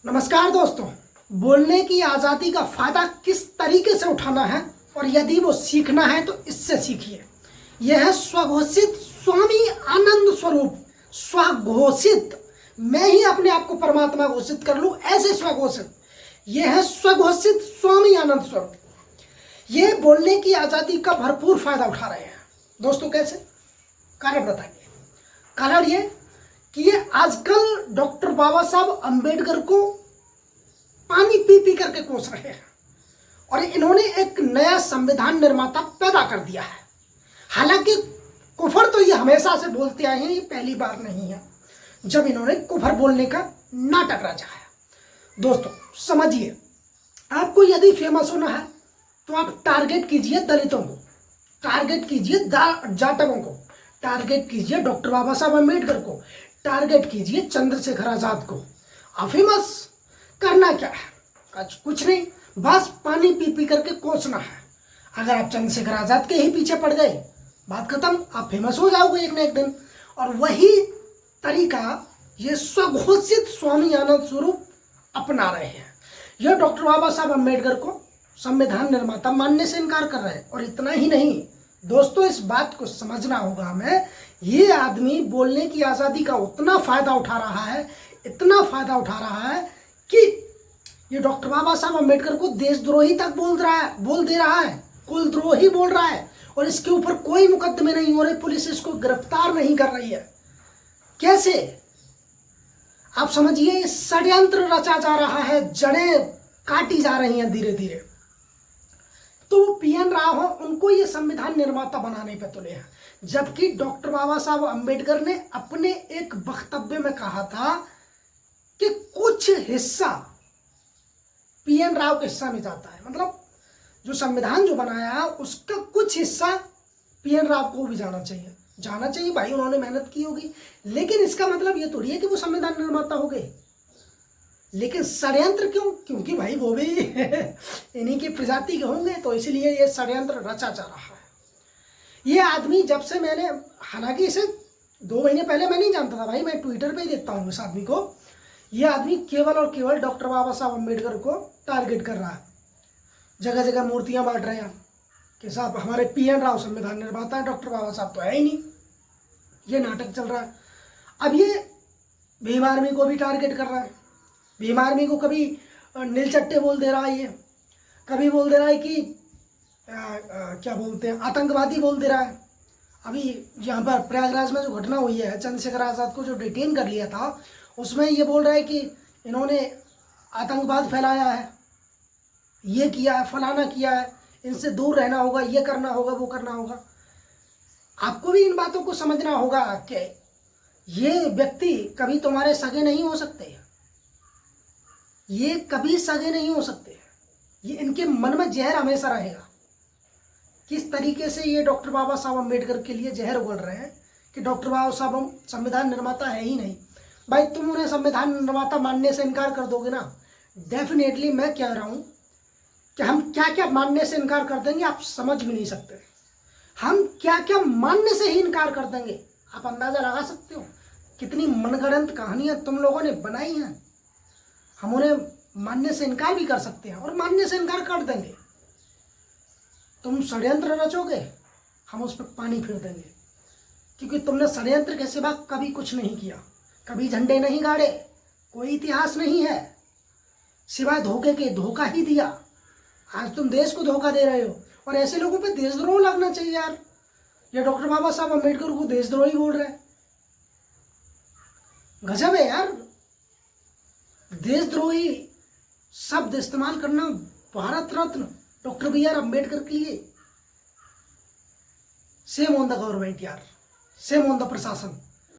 नमस्कार दोस्तों। बोलने की आज़ादी का फायदा किस तरीके से उठाना है और यदि वो सीखना है तो इससे सीखिए। यह है स्वघोषित स्वामी आनंद स्वरूप। स्वघोषित, मैं ही अपने आप को परमात्मा घोषित कर लूं, ऐसे स्वघोषित। यह है स्वघोषित स्वामी आनंद स्वरूप। ये बोलने की आज़ादी का भरपूर फायदा उठा रहे हैं। दोस्तों कैसे? कारण बताइए। कारण ये कि ये आजकल डॉक्टर बाबा साहब अंबेडकर को पानी पी पी करके कोस रहे हैं और इन्होंने एक नया संविधान निर्माता पैदा कर दिया है। हालांकि कुफर तो ये हमेशा से बोलते आए हैं, ये पहली बार नहीं है जब इन्होंने कुफर बोलने का नाटक रचा है। दोस्तों समझिए, आपको यदि फेमस होना है तो आप टारगेट कीजिए दलितों को, टारगेट कीजिए जाटवों को, टारगेट कीजिए डॉक्टर बाबा साहब अम्बेडकर को, टारगेट कीजिए चंद्रशेखर आजाद को। आप फेमस करना क्या है? कुछ नहीं, बस पानी पी पी करके कोसना है। अगर आप चंद्रशेखर आजाद के ही पीछे पड़ गए, बात खत्म, आप फेमस हो जाओगे एक ना एक दिन। और वही तरीका ये स्वघोषित स्वामी आनंद स्वरूप अपना रहे हैं। यह डॉक्टर बाबा साहब अम्बेडकर को संविधान निर्माता मानने से इनकार कर रहे हैं। और इतना ही नहीं दोस्तों, इस बात को समझना होगा हमें, ये आदमी बोलने की आज़ादी का उतना फायदा उठा रहा है, इतना फायदा उठा रहा है कि ये डॉक्टर बाबा साहब अम्बेडकर को देशद्रोही तक बोल दे रहा है, कुलद्रोही बोल रहा है। और इसके ऊपर कोई मुकदमे नहीं हो रहे, पुलिस इसको गिरफ्तार नहीं कर रही है। कैसे? आप समझिए, ये षड्यंत्र रचा जा रहा है, जड़ें काटी जा रही हैं धीरे धीरे। तो वो पीएन राव हो, उनको ये संविधान निर्माता बनाने पे तुले हैं। जबकि डॉक्टर बाबा साहब अम्बेडकर ने अपने एक वक्तव्य में कहा था कि कुछ हिस्सा पीएन राव के हिस्सा में जाता है। मतलब जो संविधान जो बनाया है उसका कुछ हिस्सा पीएन राव को भी जाना चाहिए भाई, उन्होंने मेहनत की होगी। लेकिन इसका मतलब ये थोड़ी है कि वो संविधान निर्माता हो गए। लेकिन षड्यंत्र क्यों? क्योंकि भाई वो भी इन्हीं की प्रजाति के होंगे, तो इसलिए ये षड्यंत्र रचा जा रहा है। ये आदमी जब से मैंने, हालांकि इसे 2 महीने पहले मैं नहीं जानता था भाई, मैं ट्विटर पे ही देखता हूँ इस आदमी को। ये आदमी केवल और केवल डॉक्टर बाबा साहब अम्बेडकर को टारगेट कर रहा है। जगह जगह मूर्तियां बांट रहे हैं कि साहब हमारे पीएन राव संविधान निर्माता है, डॉक्टर बाबा साहब तो है ही नहीं। ये नाटक चल रहा है। अब ये भीम आर्मी को भी टारगेट कर रहा है। भीम आर्मी को कभी नीलचट्टे बोल दे रहा है, ये कभी बोल दे रहा है कि क्या बोलते हैं, आतंकवादी बोल दे रहा है। अभी यहाँ पर प्रयागराज में जो घटना हुई है, चंद्रशेखर आजाद को जो डिटेन कर लिया था, उसमें ये बोल रहा है कि इन्होंने आतंकवाद फैलाया है, ये किया है, फलाना किया है, इनसे दूर रहना होगा, ये करना होगा, वो करना होगा। आपको भी इन बातों को समझना होगा कि ये व्यक्ति कभी तुम्हारे सगे नहीं हो सकते, ये कभी सगे नहीं हो सकते। ये इनके मन में जहर हमेशा रहेगा। किस तरीके से ये डॉक्टर बाबा साहब अम्बेडकर के लिए जहर उगल रहे हैं कि डॉक्टर बाबा साहब संविधान निर्माता है ही नहीं। भाई तुम उन्हें संविधान निर्माता मानने से इनकार कर दोगे ना, डेफिनेटली मैं कह रहा हूँ कि हम क्या क्या मानने से इनकार कर देंगे आप समझ भी नहीं सकते। हम क्या क्या मानने से ही इनकार कर देंगे आप अंदाजा लगा सकते हो। कितनी मनगढ़ंत कहानियां तुम लोगों ने बनाई हैं। हम उन्हें मानने से इनकार भी कर सकते हैं और मानने से इनकार कर देंगे। तुम षड्यंत्र रचोगे, हम उस पर पानी फिर देंगे, क्योंकि तुमने षड्यंत्र के सिवा कभी कुछ नहीं किया, कभी झंडे नहीं गाड़े, कोई इतिहास नहीं है, सिवाय धोखे के धोखा ही दिया। आज तुम देश को धोखा दे रहे हो और ऐसे लोगों पे देशद्रोह लगना चाहिए यार। ये डॉक्टर बाबा साहब अम्बेडकर को देशद्रोही बोल रहे हैं, गजब है यार। देशद्रोही शब्द इस्तेमाल करना Bharat Ratna doctor B are Ambedkar के लिए, सेम ऑन द गवर्नमेंट यार, सेम ऑन द प्रशासन।